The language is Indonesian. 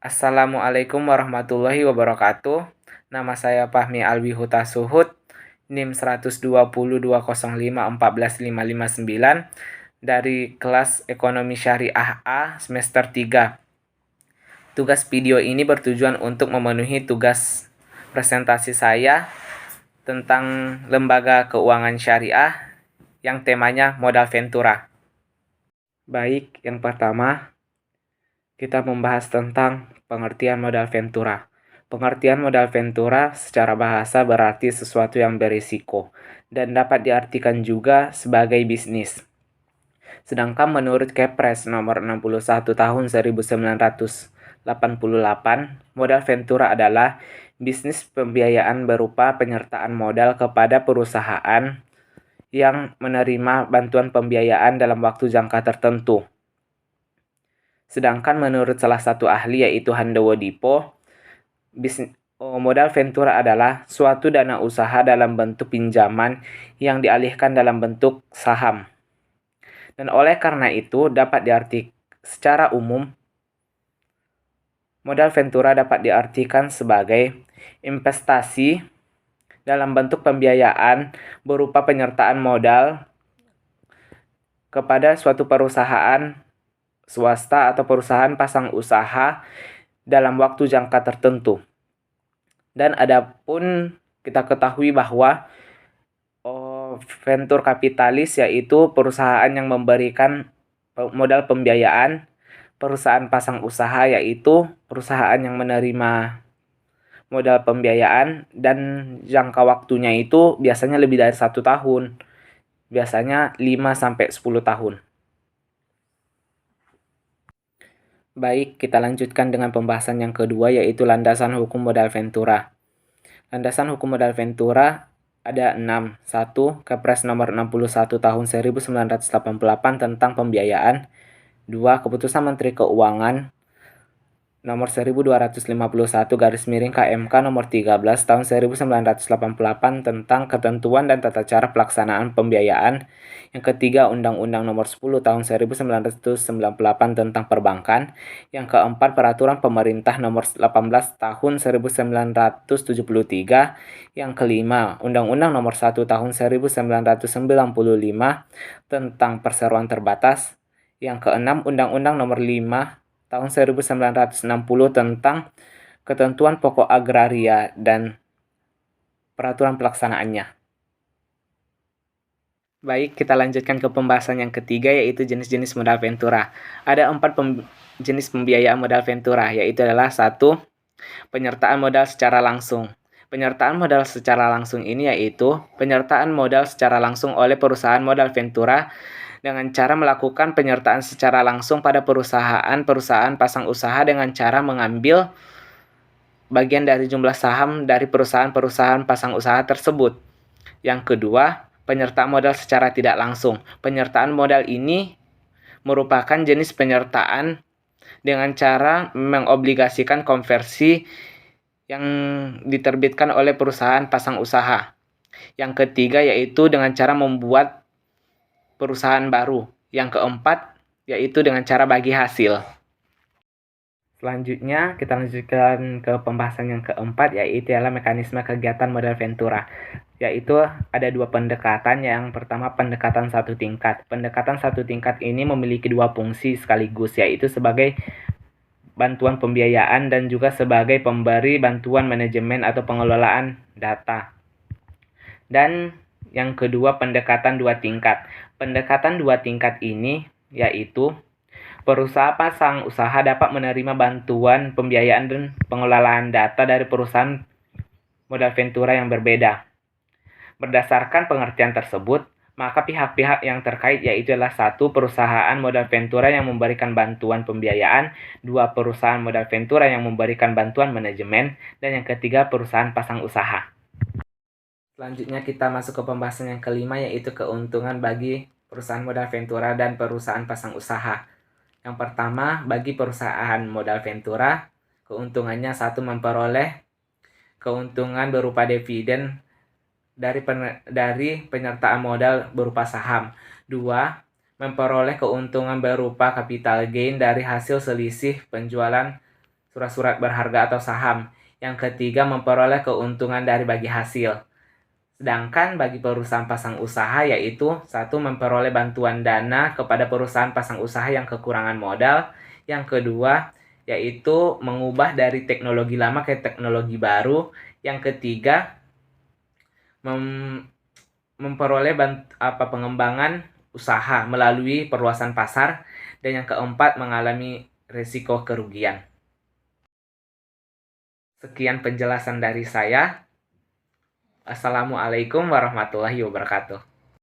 Assalamualaikum warahmatullahi wabarakatuh. Nama saya Fahmi Alwi Huta Suhud, NIM 1202051541559 dari kelas Ekonomi Syariah A semester 3. Tugas video ini bertujuan untuk memenuhi tugas presentasi saya tentang lembaga keuangan syariah yang temanya modal ventura. Baik, yang pertama kita membahas tentang pengertian modal ventura. Pengertian modal ventura secara bahasa berarti sesuatu yang berisiko dan dapat diartikan juga sebagai bisnis. Sedangkan menurut Kepres nomor 61 tahun 1988, modal ventura adalah bisnis pembiayaan berupa penyertaan modal kepada perusahaan yang menerima bantuan pembiayaan dalam waktu jangka tertentu. Sedangkan menurut salah satu ahli yaitu Handowo Dipo, modal ventura adalah suatu dana usaha dalam bentuk pinjaman yang dialihkan dalam bentuk saham. Dan oleh karena itu dapat diartikan secara umum, modal ventura dapat diartikan sebagai investasi dalam bentuk pembiayaan berupa penyertaan modal kepada suatu perusahaan swasta atau perusahaan pasang usaha dalam waktu jangka tertentu. Dan adapun kita ketahui bahwa venture kapitalis yaitu perusahaan yang memberikan modal pembiayaan, perusahaan pasang usaha yaitu perusahaan yang menerima modal pembiayaan dan jangka waktunya itu biasanya lebih dari 1 tahun, biasanya 5-10 tahun. Baik, kita lanjutkan dengan pembahasan yang kedua yaitu landasan hukum modal ventura. Landasan hukum modal ventura ada 6. 1. Kepres nomor 61 tahun 1988 tentang pembiayaan. 2. Keputusan Menteri Keuangan nomor 1251 KMK nomor 13 tahun 1988 tentang ketentuan dan tata cara pelaksanaan pembiayaan. Yang ketiga, Undang-Undang nomor 10 tahun 1998 tentang perbankan. Yang keempat, Peraturan Pemerintah nomor 18 tahun 1973. Yang kelima, Undang-Undang nomor 1 tahun 1995 tentang perseroan terbatas. Yang keenam, Undang-Undang nomor 5 tahun 1960 tentang ketentuan pokok agraria dan peraturan pelaksanaannya. Baik, kita lanjutkan ke pembahasan yang ketiga yaitu jenis-jenis modal ventura. Ada 4 jenis pembiayaan modal ventura, yaitu adalah 1. Penyertaan modal secara langsung. Penyertaan modal secara langsung ini yaitu penyertaan modal secara langsung oleh perusahaan modal ventura dengan cara melakukan penyertaan secara langsung pada perusahaan pasang usaha dengan cara mengambil bagian dari jumlah saham dari perusahaan pasang usaha tersebut. Yang kedua, penyertaan modal secara tidak langsung. Penyertaan modal ini merupakan jenis penyertaan dengan cara mengobligasikan konversi yang diterbitkan oleh perusahaan pasang usaha. Yang ketiga yaitu dengan cara membuat perusahaan baru. Yang keempat yaitu dengan cara bagi hasil. Selanjutnya kita lanjutkan ke pembahasan yang keempat yaitu adalah mekanisme kegiatan modal ventura. Yaitu ada 2 pendekatan. Yang pertama pendekatan satu tingkat. Pendekatan satu tingkat ini memiliki 2 fungsi sekaligus yaitu sebagai bantuan pembiayaan dan juga sebagai pemberi bantuan manajemen atau pengelolaan data. Dan yang kedua pendekatan 2 tingkat. Pendekatan 2 tingkat ini yaitu perusahaan pasang usaha dapat menerima bantuan pembiayaan dan pengelolaan data dari perusahaan modal ventura yang berbeda. Berdasarkan pengertian tersebut, maka pihak-pihak yang terkait yaitu adalah 1. Perusahaan modal ventura yang memberikan bantuan pembiayaan, 2. Perusahaan modal ventura yang memberikan bantuan manajemen, dan yang ketiga perusahaan pasang usaha. Selanjutnya kita masuk ke pembahasan yang kelima yaitu keuntungan bagi perusahaan modal ventura dan perusahaan pasang usaha. Yang pertama, bagi perusahaan modal ventura, keuntungannya 1. Memperoleh keuntungan berupa dividen dari penyertaan modal berupa saham. 2. Memperoleh keuntungan berupa capital gain dari hasil selisih penjualan surat-surat berharga atau saham. Yang ketiga, memperoleh keuntungan dari bagi hasil. Sedangkan bagi perusahaan pasang usaha yaitu satu, memperoleh bantuan dana kepada perusahaan pasang usaha yang kekurangan modal. Yang kedua, yaitu mengubah dari teknologi lama ke teknologi baru. Yang ketiga, memperoleh pengembangan usaha melalui perluasan pasar. Dan yang keempat, mengalami risiko kerugian. Sekian penjelasan dari saya. Assalamualaikum warahmatullahi wabarakatuh.